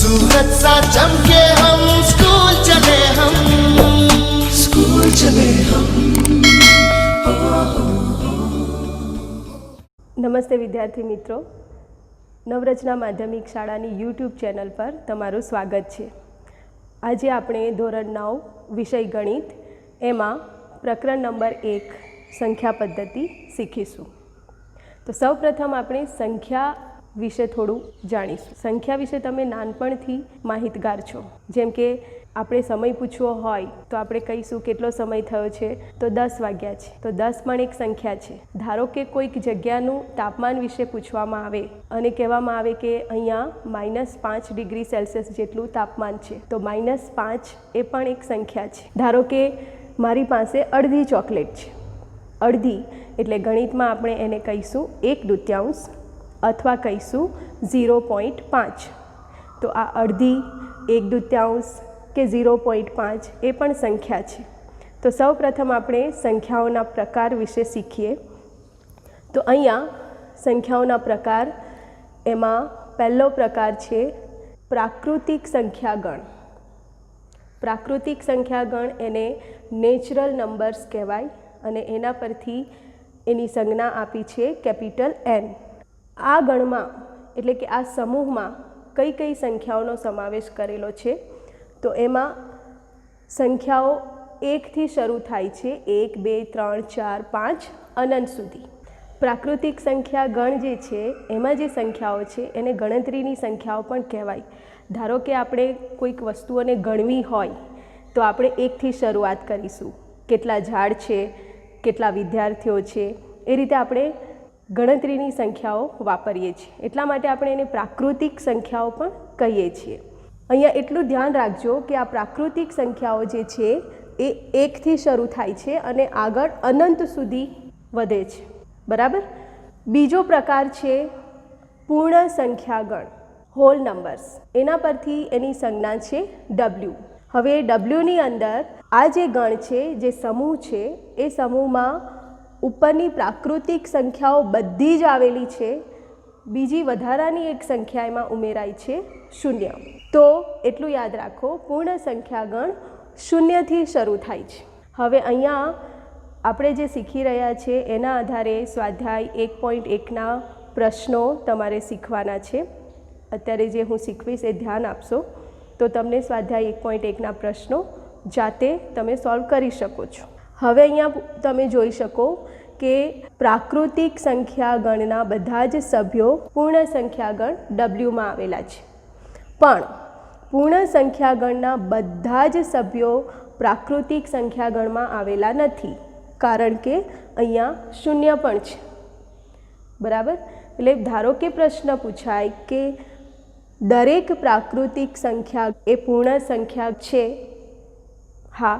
सूरज सा चमके हम, स्कूल चले हम, स्कूल चले हम। નમસ્તે વિદ્યાર્થી મિત્રો, નવરચના માધ્યમિક શાળાની યુટ્યુબ ચેનલ પર તમારું સ્વાગત છે। આજે આપણે ધોરણ 9 વિષય ગણિત એમાં પ્રકરણ નંબર 1 સંખ્યા પદ્ધતિ શીખીશું। તો સૌપ્રથમ આપણે સંખ્યા વિશે થોડું જાણીશું। સંખ્યા વિશે તમે નાનપણથી માહિતગાર છો। જેમ કે આપણે સમય પૂછવો હોય તો આપણે કહીશું કેટલો સમય થયો છે, તો 10 વાગ્યા છે, તો 10 પણ એક સંખ્યા છે। ધારો કે કોઈક જગ્યાનું તાપમાન વિશે પૂછવામાં આવે અને કહેવામાં આવે કે અહીંયા -5 ડિગ્રી સેલ્સિયસ જેટલું તાપમાન છે, તો -5 એ પણ એક સંખ્યા છે। ધારો કે મારી પાસે અડધી ચોકલેટ છે, અડધી એટલે ગણિતમાં આપણે એને કહીશું 1/2 અથવા કહીશું 0.5। તો આ અડધી, 1/2 કે 0.5 એ પણ સંખ્યા છે। તો સૌ પ્રથમ આપણે સંખ્યાઓના પ્રકાર વિશે શીખીએ। તો અહીંયા સંખ્યાઓના પ્રકાર, એમાં પહેલો પ્રકાર છે પ્રાકૃતિક સંખ્યાગણ। પ્રાકૃતિક સંખ્યાગણ એને નેચરલ નંબર્સ કહેવાય અને એના પરથી એની સંજ્ઞા આપી છે કેપિટલ N। આ ગણમાં એટલે કે આ સમૂહમાં કઈ કઈ સંખ્યાઓનો સમાવેશ કરેલો છે, તો એમાં સંખ્યાઓ 1થી શરૂ થાય છે, 1 2 3 4 5 અનંત સુધી। પ્રાકૃતિક સંખ્યા ગણ જે છે એમાં જે સંખ્યાઓ છે એને ગણતરીની સંખ્યાઓ પણ કહેવાય। ધારો કે આપણે કોઈક વસ્તુઓને ગણવી હોય તો આપણે 1થી શરૂઆત કરીશું, કેટલા ઝાડ છે, કેટલા વિદ્યાર્થીઓ છે, એ રીતે આપણે ગણતરીની સંખ્યાઓ વાપરીએ છીએ। એટલા માટે આપણે એને પ્રાકૃતિક સંખ્યાઓ પણ કહીએ છીએ। અહીંયા એટલું ધ્યાન રાખજો કે આ પ્રાકૃતિક સંખ્યાઓ જે છે એ 1થી શરૂ થાય છે અને આગળ અનંત સુધી વધે છે, બરાબર। બીજો પ્રકાર છે પૂર્ણ સંખ્યાગણ, હોલ નંબર્સ। એના પરથી એની સંજ્ઞા છે W। હવે Wની અંદર આ જે ગણ છે, જે સમૂહ છે, એ સમૂહમાં ઉપરની પ્રાકૃતિક સંખ્યાઓ બધી જ આવેલી છે, બીજી વધારાની એક સંખ્યા એમાં ઉમેરાય છે, 0। તો એટલું યાદ રાખો, પૂર્ણ સંખ્યાગણ 0થી શરૂ થાય છે। હવે અહીંયા આપણે જે શીખી રહ્યા છે એના આધારે સ્વાધ્યાય 1.1ના પ્રશ્નો તમારે શીખવાના છે। અત્યારે જે હું શીખવીશ એ ધ્યાન આપશો તો તમને સ્વાધ્યાય 1.1ના પ્રશ્નો જાતે તમે સોલ્વ કરી શકો છો। હવે અહીંયા તમે જોઈ શકો કે પ્રાકૃતિક સંખ્યાગણના બધા જ સભ્યો પૂર્ણ સંખ્યાગણ Wમાં આવેલા છે, પણ પૂર્ણ સંખ્યાગણના બધા જ સભ્યો પ્રાકૃતિક સંખ્યાગણમાં આવેલા નથી, કારણ કે અહીંયા 0 પણ છે, બરાબર। એટલે ધારો કે પ્રશ્ન પૂછાય કે દરેક પ્રાકૃતિક સંખ્યા એ પૂર્ણ સંખ્યા છે? હા,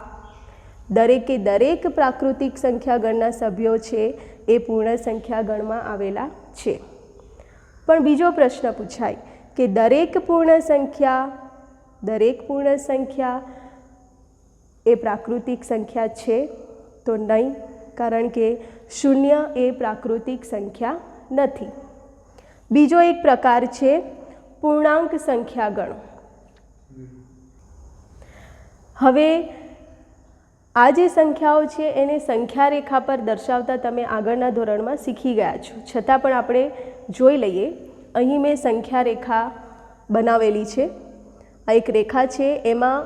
દરેકે દરેક પ્રાકૃતિક સંખ્યાગણના સભ્યો છે એ પૂર્ણ સંખ્યાગણમાં આવેલા છે। પણ બીજો પ્રશ્ન પૂછાય કે દરેક પૂર્ણ સંખ્યા એ પ્રાકૃતિક સંખ્યા છે? તો નહીં, કારણ કે 0 એ પ્રાકૃતિક સંખ્યા નથી। બીજો એક પ્રકાર છે પૂર્ણાંક સંખ્યાગણ। હવે આ જે સંખ્યાઓ છે એને સંખ્યા રેખા પર દર્શાવતા તમે આગળના ધોરણમાં શીખી ગયા છો, છતાં પણ આપણે જોઈ લઈએ। અહીં મેં સંખ્યા રેખા બનાવેલી છે। આ એક રેખા છે, એમાં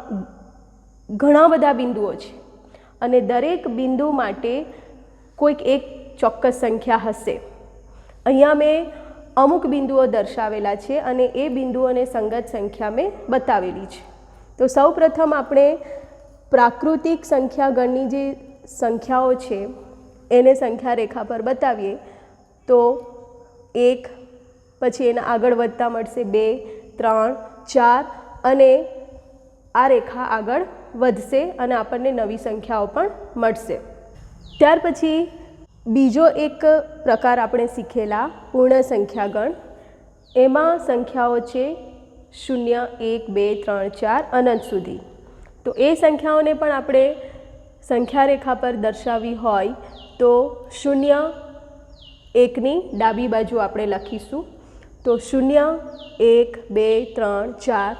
ઘણા બધા બિંદુઓ છે અને દરેક બિંદુ માટે કોઈક એક ચોક્કસ સંખ્યા હશે। અહીંયા મેં અમુક બિંદુઓ દર્શાવેલા છે અને એ બિંદુઓને સંગત સંખ્યા મેં બતાવેલી છે। તો સૌ પ્રથમ આપણે પ્રાકૃતિક સંખ્યાગણની જે સંખ્યાઓ છે એને સંખ્યા રેખા પર બતાવીએ તો 1, પછી એના આગળ વધતા મળશે 2 3 4 અને આ રેખા આગળ વધશે અને આપણને નવી સંખ્યાઓ પણ મળશે। ત્યાર પછી બીજો એક પ્રકાર આપણે શીખેલા પૂર્ણ સંખ્યાગણ, એમાં સંખ્યાઓ છે 0 1 2 3 4 અનંત સુધી। તો એ સંખ્યાઓને પણ આપણે સંખ્યા રેખા પર દર્શાવવી હોય તો 0 1ની ડાબી બાજુ આપણે લખીશું। તો 0 1 2 3 4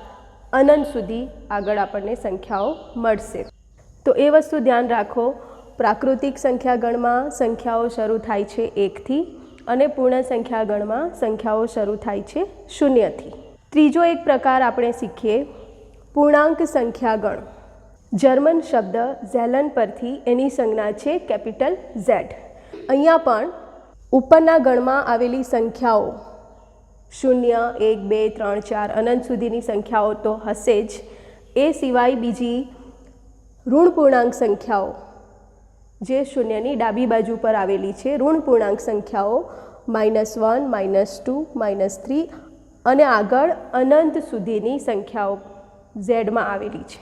અનંત સુધી આગળ આપણને સંખ્યાઓ મળશે. તો એ વસ્તુ ધ્યાન રાખો, પ્રાકૃતિક સંખ્યાગણમાં સંખ્યાઓ શરૂ થાય છે 1થી અને પૂર્ણ સંખ્યાગણમાં સંખ્યાઓ શરૂ થાય છે 0થી. ત્રીજો એક પ્રકાર આપણે શીખીએ, પૂર્ણાંક સંખ્યાગણ. જર્મન શબ્દ ઝેલન પરથી એની સંજ્ઞા છે કેપિટલ Z. અહીંયા પણ ઉપરના ગણમાં આવેલી સંખ્યાઓ 0, 1, 2, 3, 4 અનંત સુધીની સંખ્યાઓ તો હશે જ. એ સિવાય બીજી ઋણ પૂર્ણાંક સંખ્યાઓ જે શૂન્યની ડાબી બાજુ પર આવેલી છે, ઋણ પૂર્ણાંક સંખ્યાઓ -1, -2, -3 અને આગળ અનંત સુધીની સંખ્યાઓ ઝેડમાં આવેલી છે.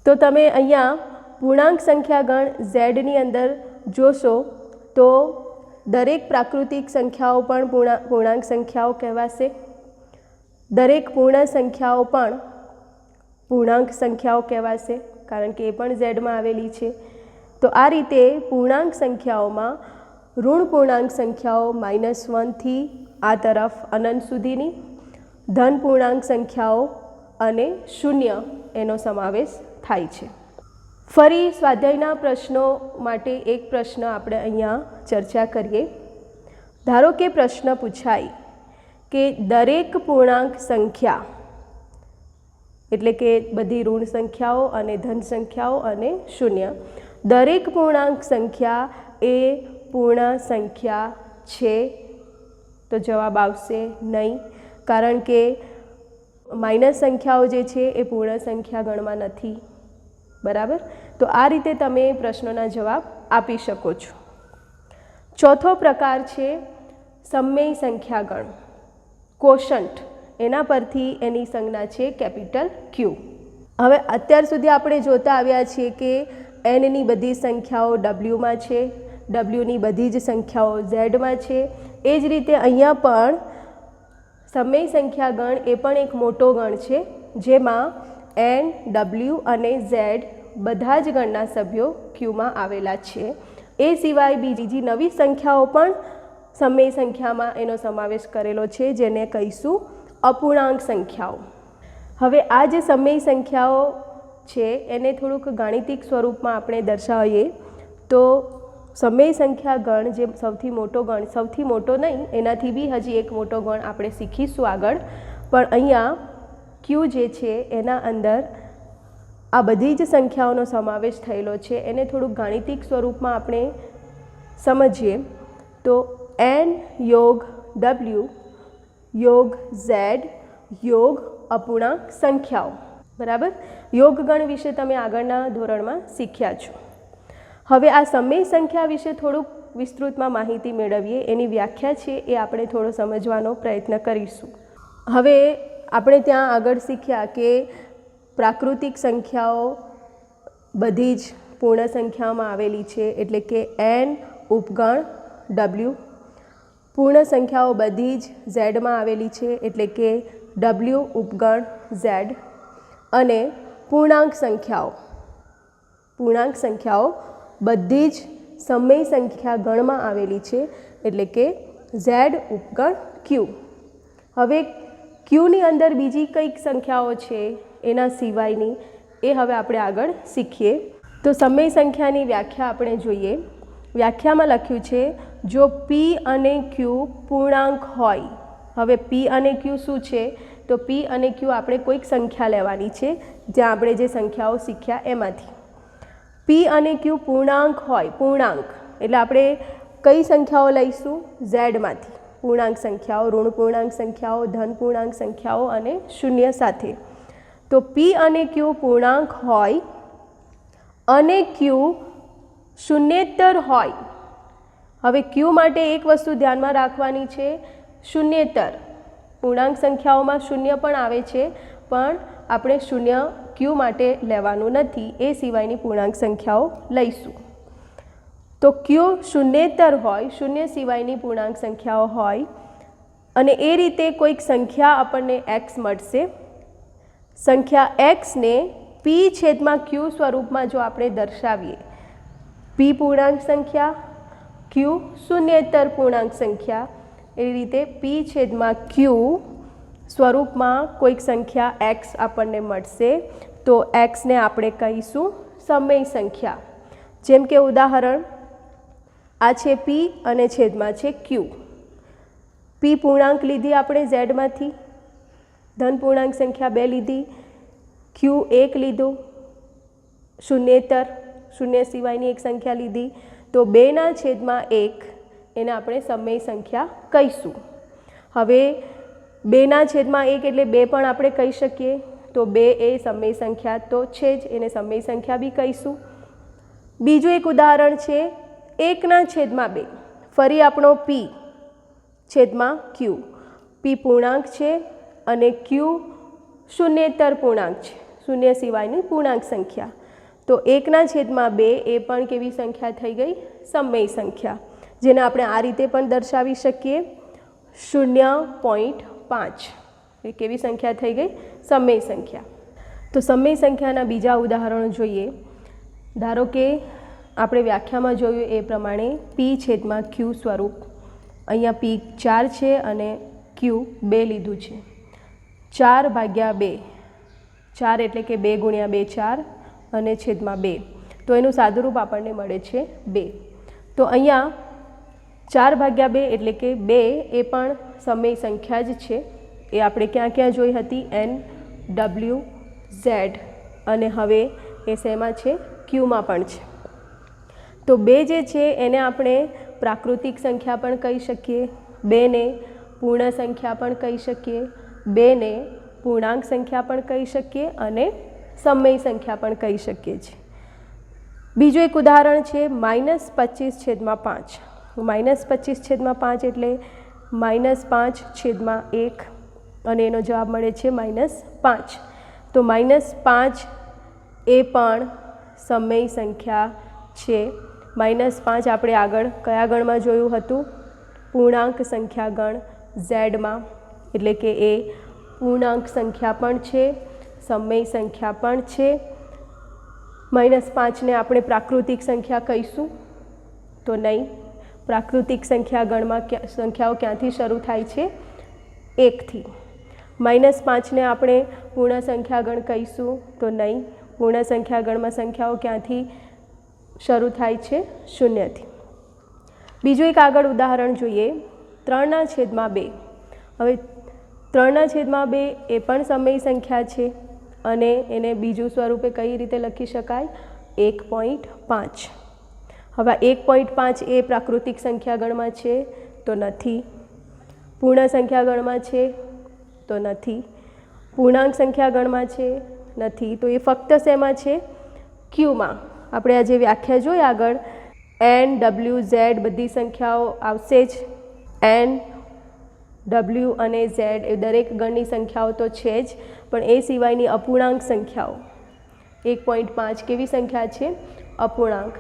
તો તમે અહીંયા પૂર્ણાંક સંખ્યાગણ ઝેડની અંદર જોશો તો દરેક પ્રાકૃતિક સંખ્યાઓ પણ પૂર્ણાંક સંખ્યાઓ કહેવાશે, દરેક પૂર્ણ સંખ્યાઓ પણ પૂર્ણાંક સંખ્યાઓ કહેવાશે, કારણ કે એ પણ ઝેડમાં આવેલી છે. તો આ રીતે પૂર્ણાંક સંખ્યાઓમાં ઋણ પૂર્ણાંક સંખ્યાઓ -1થી આ તરફ અનંત સુધીની, ધન પૂર્ણાંક સંખ્યાઓ અને 0 એનો સમાવેશ થાય છે. ફરી સ્વાધ્યાયના પ્રશ્નો માટે એક પ્રશ્ન આપણે અહીંયા ચર્ચા કરીએ. ધારો કે પ્રશ્ન પૂછાય કે દરેક પૂર્ણાંક સંખ્યા એટલે કે બધી ઋણ સંખ્યાઓ અને ધન સંખ્યાઓ અને 0, દરેક પૂર્ણાંક સંખ્યા એ પૂર્ણ સંખ્યા છે? તો જવાબ આવશે નહીં, કારણ કે માઇનસ સંખ્યાઓ જે છે એ પૂર્ણ સંખ્યા ગણમાં નથી. બરાબર? તો આ રીતે તમે પ્રશ્નોના જવાબ આપી શકો છો. ચોથો પ્રકાર છે સમમેય સંખ્યાગણ, કોશન્ટ. એના પરથી એની સંજ્ઞા છે કેપિટલ Q. હવે અત્યાર સુધી આપણે જોતા આવ્યા છીએ કે એનની બધી સંખ્યાઓ ડબલ્યુમાં છે, ડબલ્યુની બધી જ સંખ્યાઓ ઝેડમાં છે. એ જ રીતે અહીંયા પણ સમમેય સંખ્યાગણ એ પણ એક મોટો ગણ છે, જેમાં એન, ડબલ્યુ અને ઝેડ બધા જ ગણના સભ્યો ક્યુમાં આવેલા છે. એ સિવાય બીજી નવી સંખ્યાઓ પણ સમમેય સંખ્યામાં એનો સમાવેશ કરેલો છે, જેને કહીશું અપૂર્ણાંક સંખ્યાઓ. હવે આ જે સમમેય સંખ્યાઓ છે એને થોડુંક ગાણિતિક સ્વરૂપમાં આપણે દર્શાવીએ તો સમમેય સંખ્યા ગણ જે સૌથી મોટો ગણ, સૌથી મોટો નહીં, એનાથી બી હજી એક મોટો ગણ આપણે શીખીશું આગળ, પણ અહીંયા ક્યુ જે છે એના અંદર આ બધી જ સંખ્યાઓનો સમાવેશ થયેલો છે. એને થોડુંક ગાણિતિક સ્વરૂપમાં આપણે સમજીએ તો એન યોગ ડબલ્યુ યોગ ઝેડ યોગ અપૂર્ણાંક સંખ્યાઓ. બરાબર? યોગગણ વિશે તમે આગળના ધોરણમાં શીખ્યા છો. હવે આ સમમેય સંખ્યા વિશે થોડુંક વિસ્તૃતમાં માહિતી મેળવીએ. એની વ્યાખ્યા છે એ આપણે થોડો સમજવાનો પ્રયત્ન કરીશું. હવે આપણે ત્યાં આગળ શીખ્યા કે પ્રાકૃતિક સંખ્યાઓ બધી જ પૂર્ણ સંખ્યામાં આવેલી છે, એટલે કે એન ઉપગણ ડબલ્યુ. પૂર્ણ સંખ્યાઓ બધી જ ઝેડમાં આવેલી છે, એટલે કે ડબલ્યુ ઉપગણ ઝેડ. અને પૂર્ણાંક સંખ્યાઓ બધી જ સમમેય સંખ્યા ગણમાં આવેલી છે, એટલે કે ઝેડ ઉપગણ ક્યુ. હવે ક્યુની અંદર બીજી કંઈક સંખ્યાઓ છે એના સિવાયની, એ હવે આપણે આગળ શીખીએ. તો સમમેય સંખ્યાની વ્યાખ્યા આપણે જોઈએ. વ્યાખ્યામાં લખ્યું છે જો પી અને ક્યુ પૂર્ણાંક હોય. હવે પી અને ક્યુ શું છે? તો પી અને ક્યુ આપણે કોઈક સંખ્યા લેવાની છે, જ્યાં આપણે જે સંખ્યાઓ શીખ્યા એમાંથી. પી અને ક્યુ પૂર્ણાંક હોય, પૂર્ણાંક એટલે આપણે કઈ સંખ્યાઓ લઈશું? ઝેડમાંથી. પૂર્ણાંક સંખ્યાઓ, ઋણ પૂર્ણાંક સંખ્યાઓ, ધન પૂર્ણાંક સંખ્યાઓ અને 0 સાથે. તો પી અને ક્યુ પૂર્ણાંક હોય અને ક્યુ શૂન્યેતર હોય. હવે ક્યુ માટે એક વસ્તુ ધ્યાનમાં રાખવાની છે, શૂન્યેતર. પૂર્ણાંક સંખ્યાઓમાં 0 પણ આવે છે, પણ આપણે 0 ક્યુ માટે લેવાનું નથી, એ સિવાયની પૂર્ણાંક સંખ્યાઓ લઈશું. તો ક્યુ શૂન્યેતર હોય, 0 સિવાયની પૂર્ણાંક સંખ્યાઓ હોય, અને એ રીતે કોઈક સંખ્યા આપણને x મળશે. સંખ્યા xને પી છેદમાં ક્યુ સ્વરૂપમાં જો આપણે દર્શાવીએ, પી પૂર્ણાંક સંખ્યા, ક્યુ શૂન્યેતર પૂર્ણાંક સંખ્યા, એ રીતે પી છેદમાં ક્યુ સ્વરૂપમાં કોઈક સંખ્યા એક્સ આપણને મળશે તો એક્સને આપણે કહીશું સમય સંખ્યા. જેમ કે ઉદાહરણ આ છે પી અને છેદમાં છે ક્યુ. પી પૂર્ણાંક લીધી આપણે ઝેડમાંથી, ધન પૂર્ણાંક સંખ્યા 2 લીધી, ક્યુ 1 લીધો, શૂન્યેતર શૂન્ય સિવાયની એક સંખ્યા લીધી, તો 2/1 એને આપણે સમય સંખ્યા કહીશું. હવે 2/1 એટલે 2 પણ આપણે કહી શકીએ, તો 2 એ સમય સંખ્યા તો છે જ, એને સમય સંખ્યા બી કહીશું. બીજું એક ઉદાહરણ છે 1/2. ફરી આપણો પી છેદમાં ક્યુ. પી પૂર્ણાંક છે અને ક્યુ શૂન્યેતર પૂર્ણાંક છે, શૂન્ય સિવાયની પૂર્ણાંક સંખ્યા. તો 1/2 એ પણ કેવી સંખ્યા થઈ ગઈ? સમય સંખ્યા, જેને આપણે આ રીતે પણ દર્શાવી શકીએ 0.5. એ કેવી સંખ્યા થઈ ગઈ? સમય સંખ્યા. તો સમય સંખ્યાના બીજા ઉદાહરણો જોઈએ. ધારો કે આપણે વ્યાખ્યામાં જોયું એ પ્રમાણે પી છેદમાં ક્યુ સ્વરૂપ. અહીંયા પી 4 છે અને ક્યુ 2 લીધું છે. 4/2, 4 એટલે કે 2 × 2 4 અને છેદમાં 2, તો એનું સાદુરૂપ આપણને મળે છે 2. તો અહીંયા 4/2 એટલે કે 2 એ પણ સમય સંખ્યા જ છે. એ આપણે ક્યાં ક્યાં જોઈ હતી? એન, ડબલ્યુ, ઝેડ, અને હવે એ શેમાં છે? ક્યુમાં પણ છે. તો 2 જે છે એને આપણે પ્રાકૃતિક સંખ્યા પણ કહી શકીએ, 2ને પૂર્ણ સંખ્યા પણ કહી શકીએ, 2ને પૂર્ણાંક સંખ્યા પણ કહી શકીએ અને સમય સંખ્યા પણ કહી શકીએ છીએ. બીજું એક ઉદાહરણ છે -25/5. -25/5 એટલે -5/1 અને એનો જવાબ મળે છે -5. તો -5 એ પણ સમય સંખ્યા છે. -5 આપણે આગળ કયા ગણમાં જોયું હતું? પૂર્ણાંક સંખ્યા ગણ ઝેડમાં, એટલે કે એ પૂર્ણાંક સંખ્યા પણ છે, સમય સંખ્યા પણ છે. -5ને આપણે પ્રાકૃતિક સંખ્યા કહીશું તો નહીં. પ્રાકૃતિક સંખ્યા ગણમાં સંખ્યાઓ ક્યાંથી શરૂ થાય છે? 1થી. -5ને આપણે પૂર્ણ સંખ્યા ગણ કહીશું તો નહીં. પૂર્ણ સંખ્યા ગણમાં સંખ્યાઓ ક્યાંથી શરૂ થાય છે? 0થી. બીજું એક આગળ ઉદાહરણ જોઈએ 3/2. હવે 3/2 એ પણ સમય સંખ્યા છે અને એને બીજું સ્વરૂપે કઈ રીતે લખી શકાય? 1.5. હવે 1.5 એ પ્રાકૃતિક સંખ્યા ગણમાં છે તો નથી. પૂર્ણ સંખ્યા ગણમાં છે તો નથી. પૂર્ણાંક સંખ્યા ગણમાં છે? નથી. તો એ ફક્ત શેમાં છે? ક્યુમાં. આપણે આજે વ્યાખ્યા જોઈ આગળ એન, ડબલ્યુ, ઝેડ બધી સંખ્યાઓ આવશે જ. એન, ડબલ્યુ અને ઝેડ એ દરેક ગણની સંખ્યાઓ તો છે જ, પણ એ સિવાયની અપૂર્ણાંક સંખ્યાઓ 1.5 કેવી સંખ્યા છે? અપૂર્ણાંક.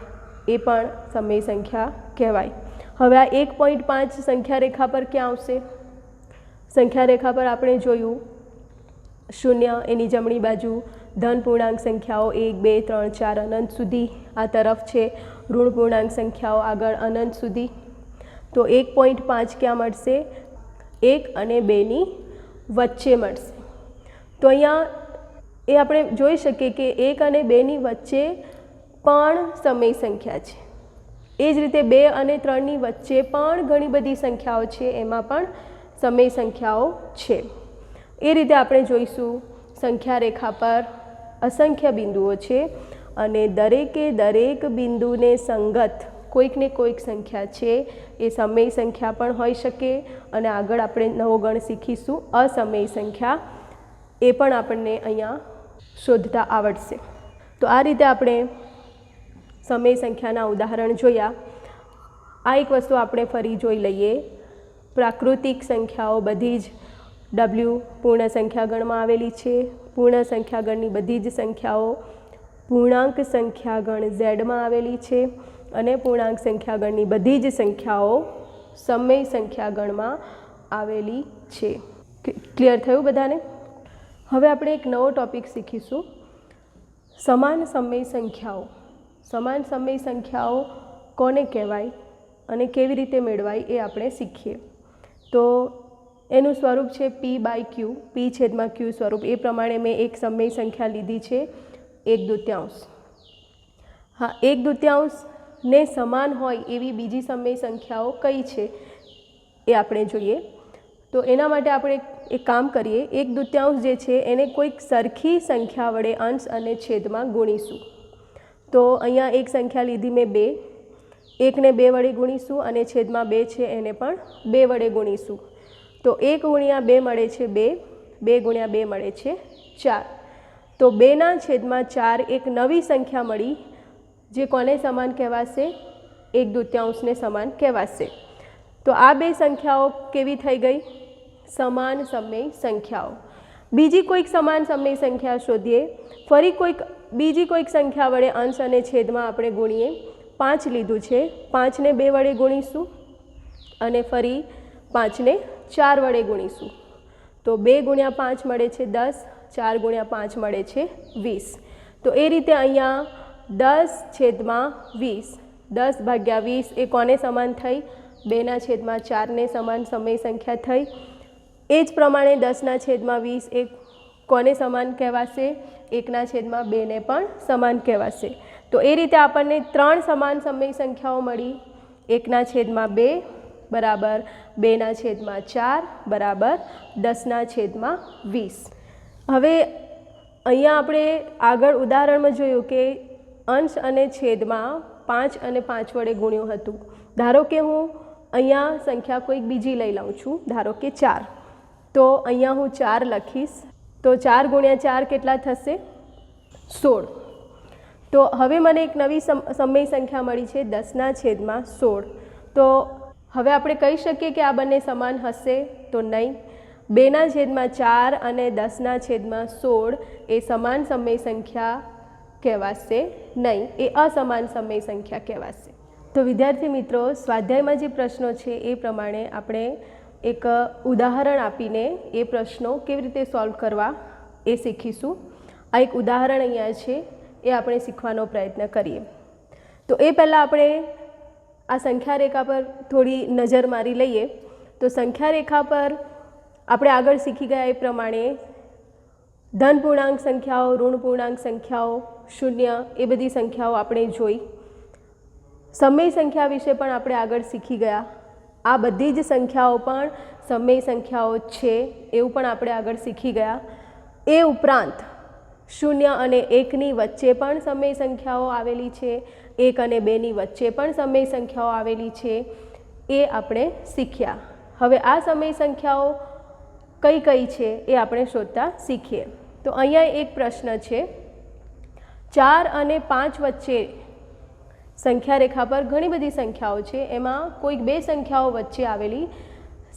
એ પણ સમય સંખ્યા કહેવાય. હવે આ 1.5 સંખ્યા રેખા પર ક્યાં આવશે? સંખ્યા રેખા પર આપણે જોયું 0 એની જમણી બાજુ, ધન પૂર્ણાંક સંખ્યાઓ 1, 2, 3, 4 અનંત સુધી આ તરફ છે, ઋણ પૂર્ણાંક સંખ્યાઓ આગળ અનંત સુધી. તો 1.5 ક્યાં મળશે? 1 અને 2ની વચ્ચે મળશે. તો અહીંયા એ આપણે જોઈ શકીએ કે 1 અને 2ની વચ્ચે પણ સમય સંખ્યા છે. એ જ રીતે 2 અને 3ની વચ્ચે પણ ઘણી બધી સંખ્યાઓ છે, એમાં પણ સમય સંખ્યાઓ છે. એ રીતે આપણે જોઈશું સંખ્યા રેખા પર અસંખ્ય બિંદુઓ છે અને દરેકે દરેક બિંદુને સંગત કોઈક ને કોઈક સંખ્યા છે. એ સમય સંખ્યા પણ હોઈ શકે અને આગળ આપણે નવો ગણ શીખીશું અસમય સંખ્યા. એ પણ આપણને અહીંયા શોધતા આવડશે. તો આ રીતે આપણે સમય સંખ્યાના ઉદાહરણ જોયા. આ એક વસ્તુ આપણે ફરી જોઈ લઈએ. પ્રાકૃતિક સંખ્યાઓ બધી જ ડબલ્યુ પૂર્ણ સંખ્યા ગણમાં આવેલી છે. પૂર્ણ સંખ્યા ગણની બધી જ સંખ્યાઓ પૂર્ણાંક સંખ્યા ગણ ઝેડમાં આવેલી છે અને પૂર્ણાંક સંખ્યા ગણની બધી જ સંખ્યાઓ સમય સંખ્યા ગણમાં આવેલી છે. ક્લિયર થયું બધાને? હવે આપણે એક નવો ટૉપિક શીખીશું સમાન સમય સંખ્યાઓ. સમાન સમય સંખ્યાઓ કોને કહેવાય અને કેવી રીતે મેળવાય એ આપણે શીખીએ. તો એનું સ્વરૂપ છે p/q, p/q સ્વરૂપ. એ પ્રમાણે મેં એક સમય સંખ્યા લીધી છે 1/2. હા, 1/2ને સમાન હોય એવી બીજી સમય સંખ્યાઓ કઈ છે એ આપણે જોઈએ. તો એના માટે આપણે એક કામ કરીએ. 1/2 જે છે એને કોઈક સરખી સંખ્યા વડે અંશ અને છેદમાં ગુણીશું. તો અહીંયા એક સંખ્યા લીધી મેં 2, 1ને 2 વડે ગુણીશું અને છેદમાં 2 છે એને પણ 2 વડે ગુણીશું. તો 1 ગુણ્યા 2 મળે છે 2, 2 ગુણ્યા 2 મળે છે 4. તો 2/4 એક નવી સંખ્યા મળી જે કોને સમાન કહેવાશે? 1/2ને સમાન કહેવાશે. તો આ બે સંખ્યાઓ કેવી થઈ ગઈ? સમાન સમય સંખ્યાઓ. બીજી કોઈક સમાન સમય સંખ્યા શોધીએ. ફરી બીજી કોઈક સંખ્યા વડે અંશ અને છેદમાં આપણે ગુણીએ. 5 લીધું છે, 5ને 2 વડે ગુણીશું અને ફરી 5ને 4 વડે ગુણીશું. તો 2 ગુણ્યા 5 મળે છે 10, 4 ગુણ્યા 5 મળે છે 20. તો એ રીતે અહીંયા 10/20, 10/20 એ કોને સમાન થઈ? 2/4ને સમાન સમય સંખ્યા થઈ. એ જ પ્રમાણે 10/20 એ કોને સમાન કહેવાશે? 1/2ને પણ સમાન કહેવાશે. તો એ રીતે આપણને 3 સમાન સમય સંખ્યાઓ મળી. 1/2 બરાબર 2/4 બરાબર 10/20. હવે અહીંયા આપણે આગળ ઉદાહરણમાં જોયું કે અંશ અને છેદમાં 5 અને 5 વડે ગુણ્યું હતું. ધારો કે હું અહીંયા સંખ્યા કોઈક બીજી લઈ લઉં છું, ધારો કે 4. તો અહીંયા હું 4 લખીશ. તો 4 ગુણ્યા 4 કેટલા થશે? 16. તો હવે મને એક નવી સમય સંખ્યા મળી છે 10/16. તો હવે આપણે કહી શકીએ કે આ બંને સમાન હશે? તો નહીં. 2/4 અને 10/16 એ સમાન સમય સંખ્યા કહેવાશે નહીં, એ અસમાન સમય સંખ્યા કહેવાશે. તો વિદ્યાર્થી મિત્રો, સ્વાધ્યાયમાં જે પ્રશ્નો છે એ પ્રમાણે આપણે એક ઉદાહરણ આપીને એ પ્રશ્નો કેવી રીતે સોલ્વ કરવા એ શીખીશું. આ એક ઉદાહરણ અહીંયા છે, એ આપણે શીખવાનો પ્રયત્ન કરીએ. તો એ પહેલાં આપણે આ સંખ્યા રેખા પર થોડી નજર મારી લઈએ. તો સંખ્યા રેખા પર આપણે આગળ શીખી ગયા એ પ્રમાણે ધન પૂર્ણાંક સંખ્યાઓ, ઋણ પૂર્ણાંક સંખ્યાઓ, શૂન્ય, એ બધી સંખ્યાઓ આપણે જોઈ. સમય સંખ્યા વિશે પણ આપણે આગળ શીખી ગયા. આ બધી જ સંખ્યાઓ પણ સમય સંખ્યાઓ છે એવું પણ આપણે આગળ શીખી ગયા. એ ઉપરાંત 0 અને 1ની વચ્ચે પણ સમય સંખ્યાઓ આવેલી છે, 1 અને 2ની વચ્ચે પણ સમય સંખ્યાઓ આવેલી છે, એ આપણે શીખ્યા. હવે આ સમય સંખ્યાઓ કઈ કઈ છે એ આપણે શોધતા શીખીએ. તો અહીંયા એક પ્રશ્ન છે. 4 અને 5 વચ્ચે સંખ્યા રેખા પર ઘણી બધી સંખ્યાઓ છે, એમાં કોઈક 2 સંખ્યાઓ વચ્ચે આવેલી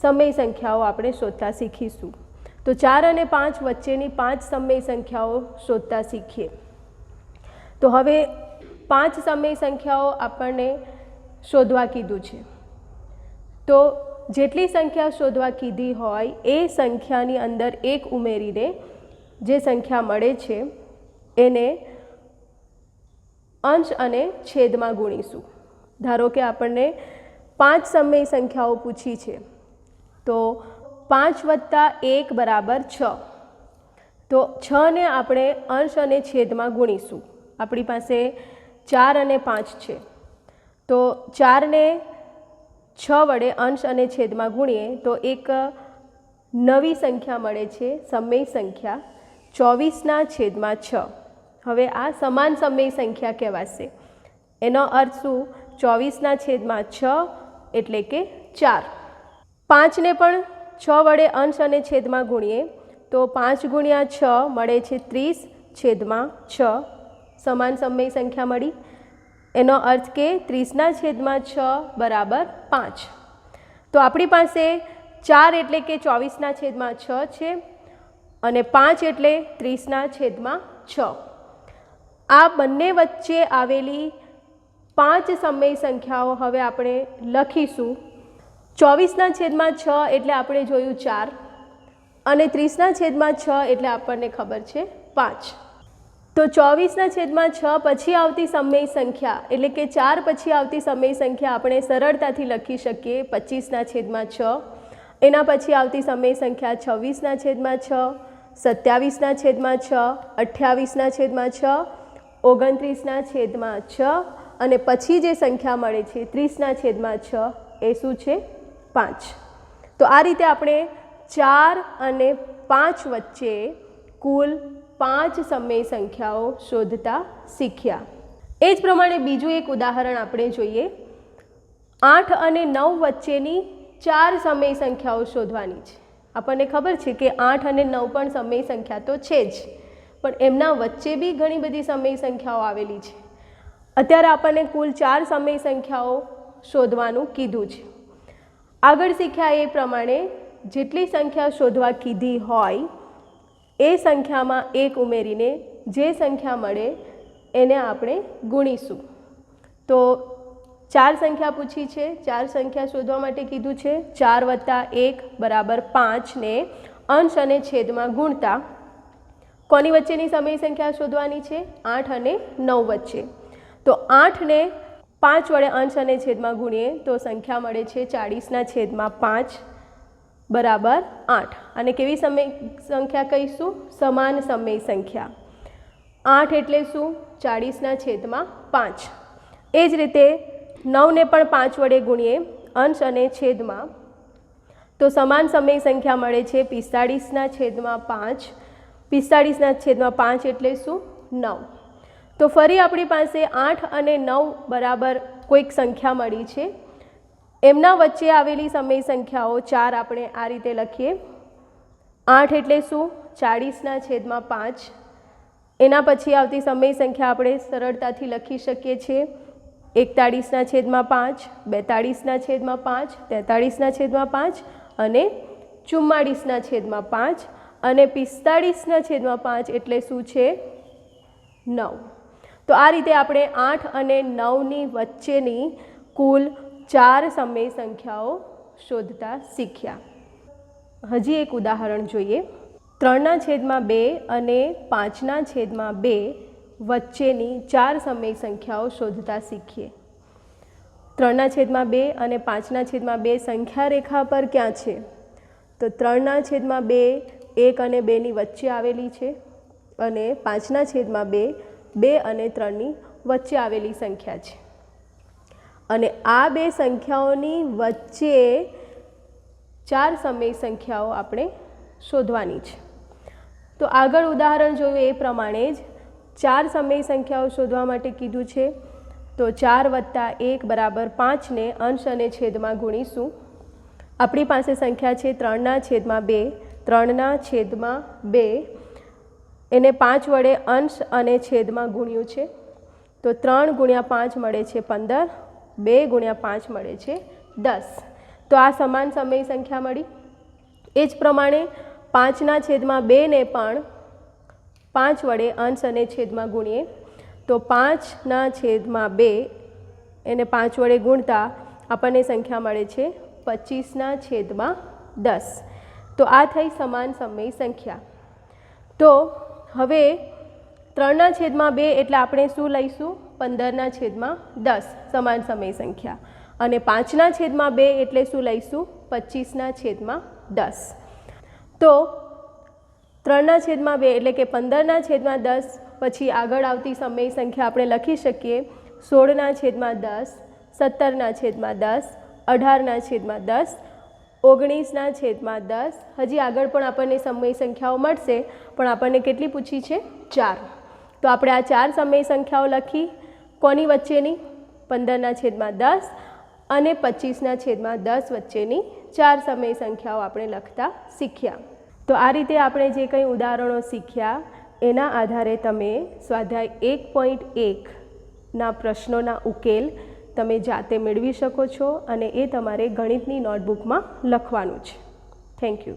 સમય સંખ્યાઓ આપણે શોધતા શીખીશું. તો 4 અને 5 વચ્ચેની 5 સમય સંખ્યાઓ શોધતા શીખીએ. તો હવે 5 સમય સંખ્યાઓ આપણને શોધવા કીધું છે. તો જેટલી સંખ્યા શોધવા કીધી હોય એ સંખ્યાની અંદર 1 ઉમેરીને જે સંખ્યા મળે છે એને અંશ અને છેદમાં ગુણીશું. ધારો કે આપણને 5 સમય સંખ્યાઓ પૂછી છે. તો 5 + 1 બરાબર 6. તો 6ને આપણે અંશ અને છેદમાં ગુણીશું. આપણી પાસે 4 અને 5 છે. તો 4ને 6 વડે અંશ અને છેદમાં ગુણીએ તો એક નવી સંખ્યા મળે છે, સમય સંખ્યા 24/6. હવે આ સમાન સમય સંખ્યા કહેવાશે. એનો અર્થ શું? 24/6 એટલે કે 4. 5ને પણ 6 વડે અંશ અને છેદમાં ગુણીએ તો 5 × 6 મળે છે 30/6. સમાન સમય સંખ્યા મળી. એનો અર્થ કે 30/6 બરાબર 5. તો આપણી પાસે 4 એટલે કે 24/6 છે અને 5 એટલે 30/6. આ બંને વચ્ચે આવેલી 5 સમય સંખ્યાઓ હવે આપણે લખીશું. 24/6 એટલે આપણે જોયું 4 અને 30/6 એટલે આપણને ખબર છે 5. તો 24/6 પછી આવતી સમય સંખ્યા એટલે કે 4 પછી આવતી સમય સંખ્યા આપણે સરળતાથી લખી શકીએ 25/6. એના પછી આવતી સમય સંખ્યા 26/6, 27/6, 28/6, 29/6 અને પછી જે સંખ્યા મળે છે 30/6 એ શું છે? 5. તો આ રીતે આપણે 4 અને 5 વચ્ચે કુલ 5 સમય સંખ્યાઓ શોધતા શીખ્યા. એ જ પ્રમાણે બીજું એક ઉદાહરણ આપણે જોઈએ. 8 અને 9 વચ્ચેની 4 સમય સંખ્યાઓ શોધવાની છે. આપણને ખબર છે કે 8 અને 9 પણ સમય સંખ્યા તો છે જ, પણ એમના વચ્ચે બી ઘણી બધી સમય સંખ્યાઓ આવેલી છે. અત્યારે આપણને કુલ 4 સમય સંખ્યાઓ શોધવાનું કીધું છે. આગળ શીખ્યા એ પ્રમાણે જેટલી સંખ્યા શોધવા કીધી હોય એ સંખ્યામાં 1 ઉમેરીને જે સંખ્યા મળે એને આપણે ગુણીશું. તો 4 સંખ્યા પૂછી છે, 4 સંખ્યા શોધવા માટે કીધું છે. 4 + 1 = 5 ને અંશ અને છેદમાં ગુણતા કોની વચ્ચેની સમય સંખ્યા શોધવાની છે? 8 અને 9 વચ્ચે. તો 8 ને 5 વડે અંશ અને છેદમાં ગુણીએ તો સંખ્યા મળે છે 40/5 બરાબર 8. અને કેવી સમય સંખ્યા કહીશું? સમાન સમય સંખ્યા. 8 એટલે શું? 40/5. એ જ રીતે 9 ને પણ 5 વડે ગુણીએ અંશ અને છેદમાં તો સમાન સમય સંખ્યા મળે છે 45/5. 45/5 એટલે શું? 9. તો ફરી આપણી પાસે 8 અને 9 બરાબર કોઈક સંખ્યા મળી છે. એમના વચ્ચે આવેલી સમય સંખ્યાઓ 4 આપણે આ રીતે લખીએ. 8 એટલે શું? 40/5. એના પછી આવતી સમય સંખ્યા આપણે સરળતાથી લખી શકીએ છીએ 41/5, 42/5, 43/5 અને 44/5 અને 45/5 એટલે શું છે? 9. તો આ રીતે આપણે 8 અને 9ની વચ્ચેની કુલ 4 સમય સંખ્યાઓ શોધતા શીખ્યા. હજી એક ઉદાહરણ જોઈએ. 3/2 અને 5/2 વચ્ચેની 4 સમય સંખ્યાઓ શોધતા શીખીએ. 3/2 અને 5/2 સંખ્યા રેખા પર ક્યાં છે? તો 3/2 1 અને 2ની વચ્ચે આવેલી છે અને 5/2 2 અને 3ની વચ્ચે આવેલી સંખ્યા છે. અને આ બે સંખ્યાઓની વચ્ચે 4 સમય સંખ્યાઓ આપણે શોધવાની છે. તો આગળ ઉદાહરણ જોયું એ પ્રમાણે જ 4 સમય સંખ્યાઓ શોધવા માટે કીધું છે. તો 4 + 1 = 5 ને અંશ અને છેદમાં ગુણીશું. આપણી પાસે સંખ્યા છે 3/2. 3/2 એને 5 વડે અંશ અને છેદમાં ગુણ્યું છે. તો 3 × 5 મળે છે 15, 2 × 5 મળે છે 10. તો આ સમાન સમય સંખ્યા મળી. એ જ પ્રમાણે 5/2 ને પણ 5 વડે અંશ અને છેદમાં ગુણીએ તો 5/2 એને 5 વડે ગુણતા આપણને સંખ્યા મળે છે 25/10. તો આ થઈ સમાન સમય સંખ્યા. તો હવે 3/2 એટલે આપણે શું લઈશું? 15/10 સમાન સમય સંખ્યા. અને 5/2 એટલે શું લઈશું? 25/10. તો 3/2 એટલે કે 15/10 પછી આગળ આવતી સમય સંખ્યા આપણે લખી શકીએ 16/10, 17/10, 18/10, 19/10. હજી આગળ પણ આપણને સમય સંખ્યાઓ મળશે, પણ આપણને કેટલી પૂછી છે? 4. તો આપણે આ 4 સમય સંખ્યાઓ લખી. કોની વચ્ચેની? 15/10 અને 25/10 વચ્ચેની 4 સમય સંખ્યાઓ આપણે લખતા શીખ્યા. તો આ રીતે આપણે જે કંઈ ઉદાહરણો શીખ્યા એના આધારે તમે સ્વાધ્યાય 1.1ના પ્રશ્નોના ઉકેલ તમે જાતે મેળવી શકો છો અને એ તમારે ગણિતની નોટબુકમાં લખવાનું છે. Thank you.